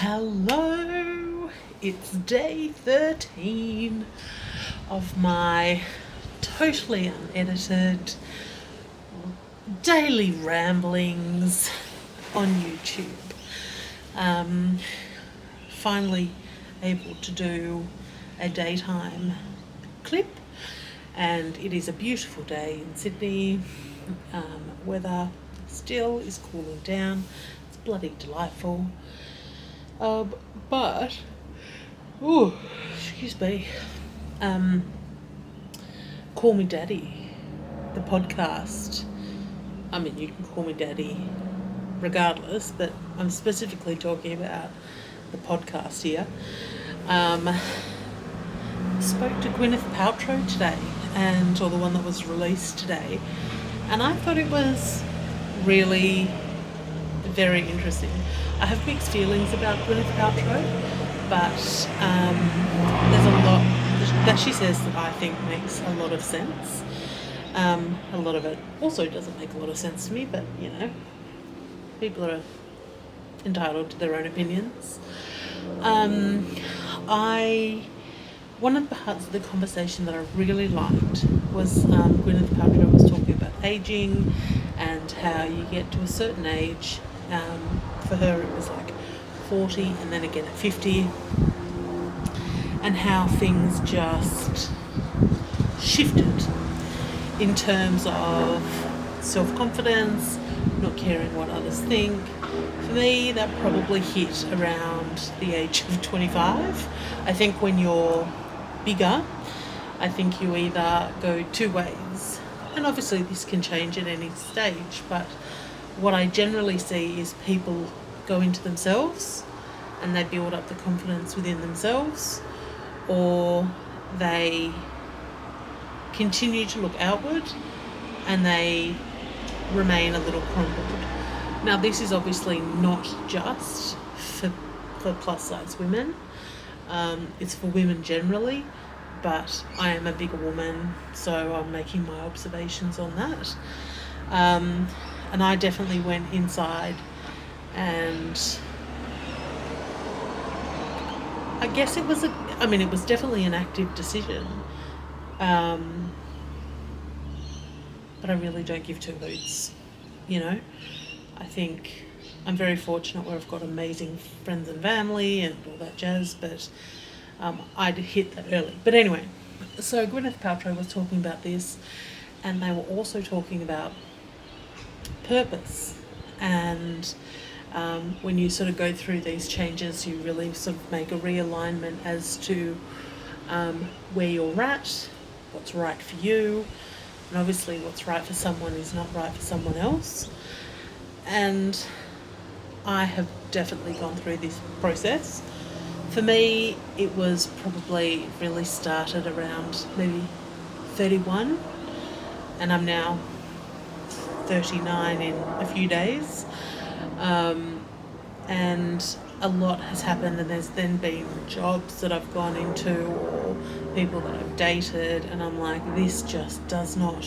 Hello, it's day 13 of my totally unedited daily ramblings on YouTube. Finally able to do a daytime clip, and it is a beautiful day in Sydney. Weather still is cooling down. It's bloody delightful. But, excuse me, Call Me Daddy, the podcast. I mean, you can call me Daddy regardless, but I'm specifically talking about the podcast here. Spoke to Gwyneth Paltrow today, or the one that was released today, and I thought it was really very interesting. I have mixed feelings about Gwyneth Paltrow, but there's a lot that she says that I think makes a lot of sense. A lot of it also doesn't make a lot of sense to me, but you know, people are entitled to their own opinions. One of the parts of the conversation that I really liked was Gwyneth Paltrow was talking about aging and how you get to a certain age. For her it was like 40 and then again at 50, and how things just shifted in terms of self-confidence, not caring what others think. For me, that probably hit around the age of 25. I think when you're bigger, I think you either go two ways, and obviously this can change at any stage, but what I generally see is people go into themselves and they build up the confidence within themselves, or they continue to look outward and they remain a little crumbled. Now, this is obviously not just for plus size women, it's for women generally, but I am a bigger woman, so I'm making my observations on that. And I definitely went inside, and I guess it was definitely an active decision. But I really don't give two hoots, you know. I think I'm very fortunate where I've got amazing friends and family and all that jazz, but I did hit that early. But anyway, so Gwyneth Paltrow was talking about this, and they were also talking about purpose, and when you sort of go through these changes, you really sort of make a realignment as to where you're at, what's right for you, and obviously what's right for someone is not right for someone else. And I have definitely gone through this process. For me, it was probably really started around maybe 31, and I'm now 39 in a few days, and a lot has happened, and there's then been jobs that I've gone into or people that I've dated, and I'm like, this just does not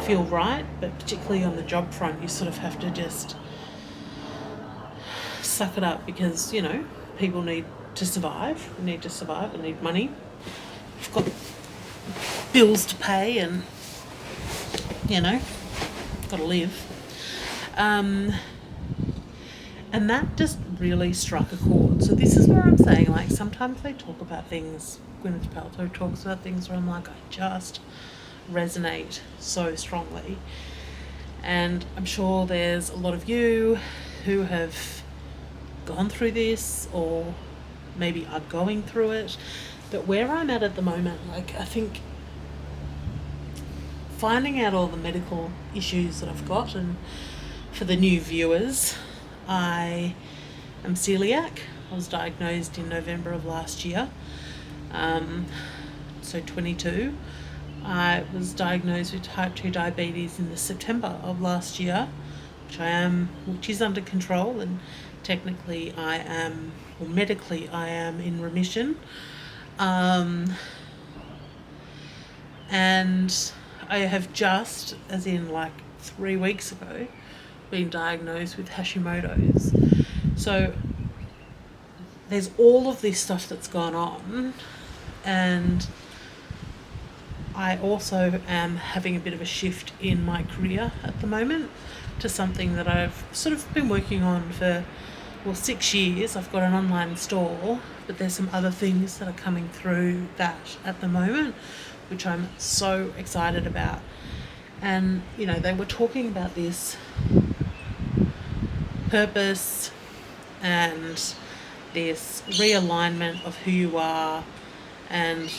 feel right. But particularly on the job front, you sort of have to just suck it up, because you know, people need to survive, I need money, I've got bills to pay, and you know, got to live. And that just really struck a chord. So this is where I'm saying, like, sometimes they talk about things, Gwyneth Paltrow talks about things where I'm like, I just resonate so strongly. And I'm sure there's a lot of you who have gone through this, or maybe are going through it. But where I'm at the moment, like, I think finding out all the medical issues that I've got, and for the new viewers, I am coeliac. I was diagnosed in November of last year, so 22. I was diagnosed with type 2 diabetes in the September of last year, which is under control, and technically medically I am in remission. And I have just, as in like 3 weeks ago, been diagnosed with Hashimoto's. So there's all of this stuff that's gone on, and I also am having a bit of a shift in my career at the moment to something that I've sort of been working on for, 6 years. I've got an online store, but there's some other things that are coming through that at the moment, which I'm so excited about. And, they were talking about this purpose and this realignment of who you are, and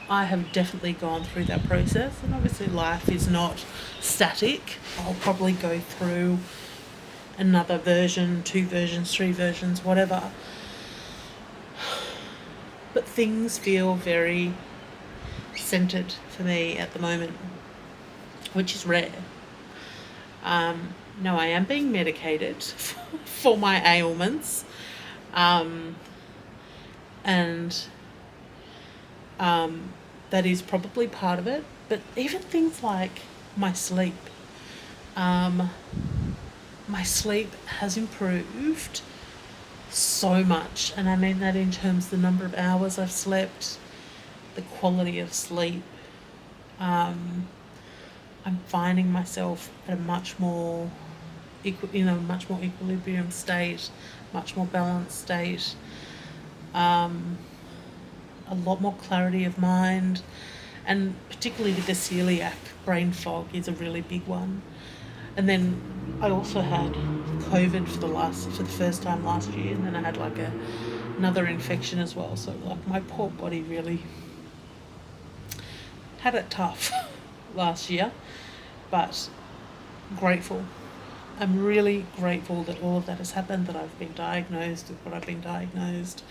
I have definitely gone through that process. And obviously life is not static. I'll probably go through another version, 2 versions, 3 versions, whatever. But things feel very centered for me at the moment, which is rare. No, I am being medicated for my ailments. That is probably part of it. But even things like my sleep. My sleep has improved so much. And I mean that in terms of the number of hours I've slept, the quality of sleep. I'm finding myself at a much more equilibrium state, much more balanced state, a lot more clarity of mind, and particularly with the coeliac, brain fog is a really big one. And then I also had COVID for the first time last year, and then I had another infection as well. So my poor body really had it tough last year, but grateful. I'm really grateful that all of that has happened, that I've been diagnosed with what I've been diagnosed.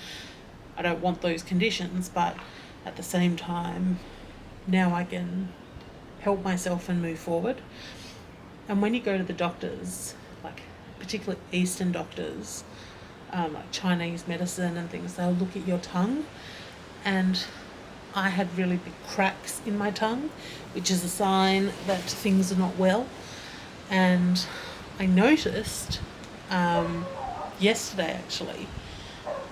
I don't want those conditions, but at the same time, now I can help myself and move forward. And when you go to the doctors, particularly Eastern doctors, like Chinese medicine and things, they'll look at your tongue, and I had really big cracks in my tongue, which is a sign that things are not well. And I noticed yesterday actually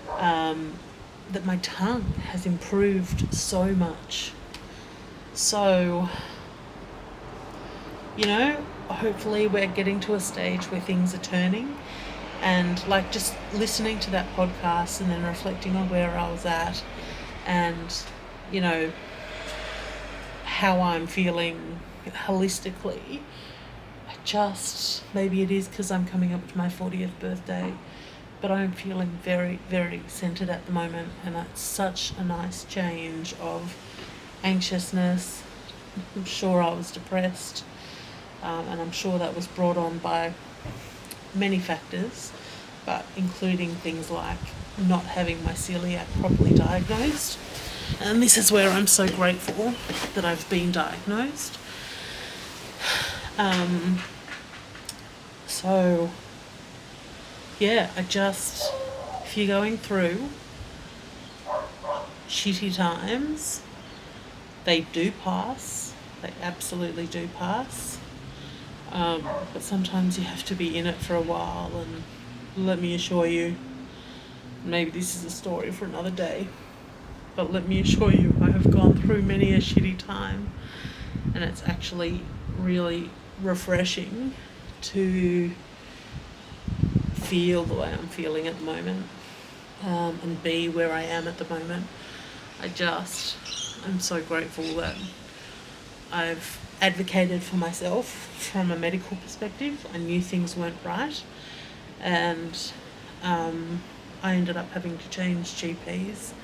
that my tongue has improved so much. So, hopefully we're getting to a stage where things are turning, and just listening to that podcast and then reflecting on where I was at, and how I'm feeling holistically. Maybe it is because I'm coming up to my 40th birthday, but I'm feeling very, very centered at the moment, and that's such a nice change of anxiousness. I'm sure I was depressed, and I'm sure that was brought on by many factors, but including things like not having my celiac properly diagnosed. And this is where I'm so grateful that I've been diagnosed. So, yeah, if you're going through shitty times, they do pass. They absolutely do pass. But sometimes you have to be in it for a while, and let me assure you, maybe this is a story for another day, but let me assure you, I have gone through many a shitty time, and it's actually really refreshing to feel the way I'm feeling at the moment, and be where I am at the moment. I'm so grateful that I've advocated for myself from a medical perspective. I knew things weren't right, and I ended up having to change GPs,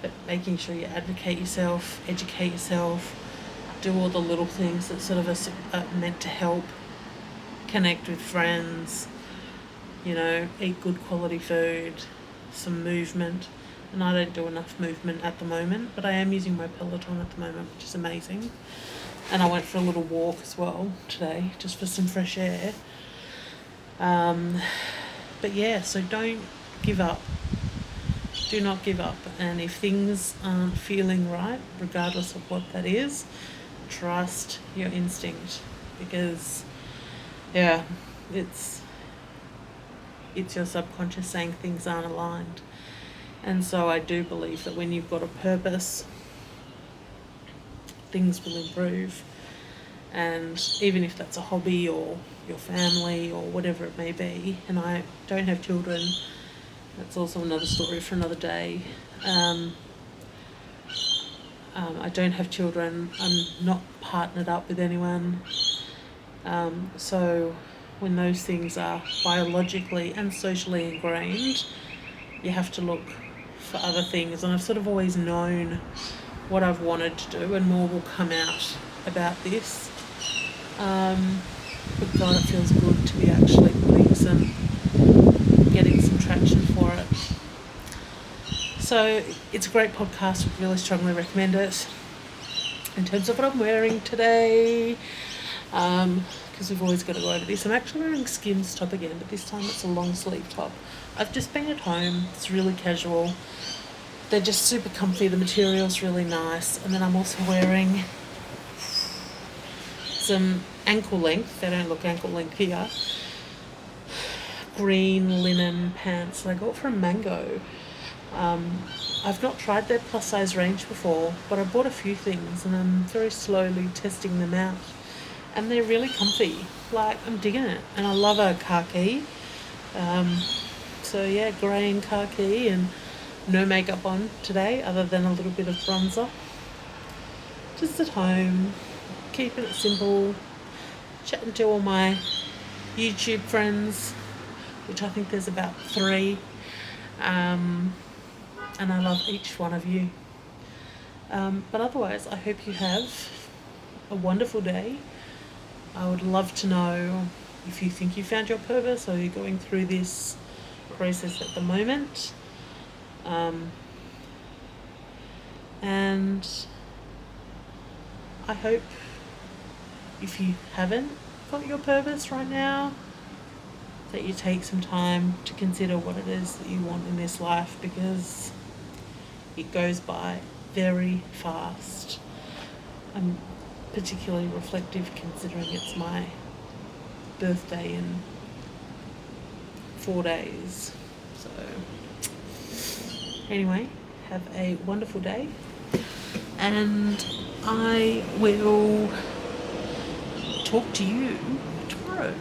but making sure you advocate yourself, educate yourself, do all the little things that sort of are meant to help, connect with friends, eat good quality food, some movement. And I don't do enough movement at the moment, but I am using my Peloton at the moment, which is amazing. And I went for a little walk as well today, just for some fresh air. But yeah, so don't give up. Do not give up. And if things aren't feeling right, regardless of what that is, trust your instinct, because it's your subconscious saying things aren't aligned. And so I do believe that when you've got a purpose, things will improve. And even if that's a hobby or your family or whatever it may be, and I don't have children, that's also another story for another day. I don't have children, I'm not partnered up with anyone. So when those things are biologically and socially ingrained, you have to look for other things. And I've sort of always known what I've wanted to do, and more will come out about this. But God, it feels good to be actually getting some traction for it. So it's a great podcast, would really strongly recommend it. In terms of what I'm wearing today, because we've always got to go over this, I'm actually wearing Skims top again, but this time it's a long sleeve top. I've just been at home, it's really casual. They're just super comfy, the material's really nice. And then I'm also wearing some ankle length, they don't look ankle length here, green linen pants that I got from Mango. I've not tried their plus size range before, but I bought a few things and I'm very slowly testing them out. And they're really comfy, like I'm digging it. And I love a khaki. So yeah, grey and khaki, and no makeup on today other than a little bit of bronzer. Just at home, keeping it simple, chatting to all my YouTube friends, which I think there's about 3. And I love each one of you. But otherwise, I hope you have a wonderful day. I would love to know if you think you found your purpose or you're going through this process at the moment. And I hope if you haven't got your purpose right now, that you take some time to consider what it is that you want in this life, because it goes by very fast. I'm particularly reflective considering it's my birthday in 4 days. So anyway, have a wonderful day, and I will talk to you tomorrow.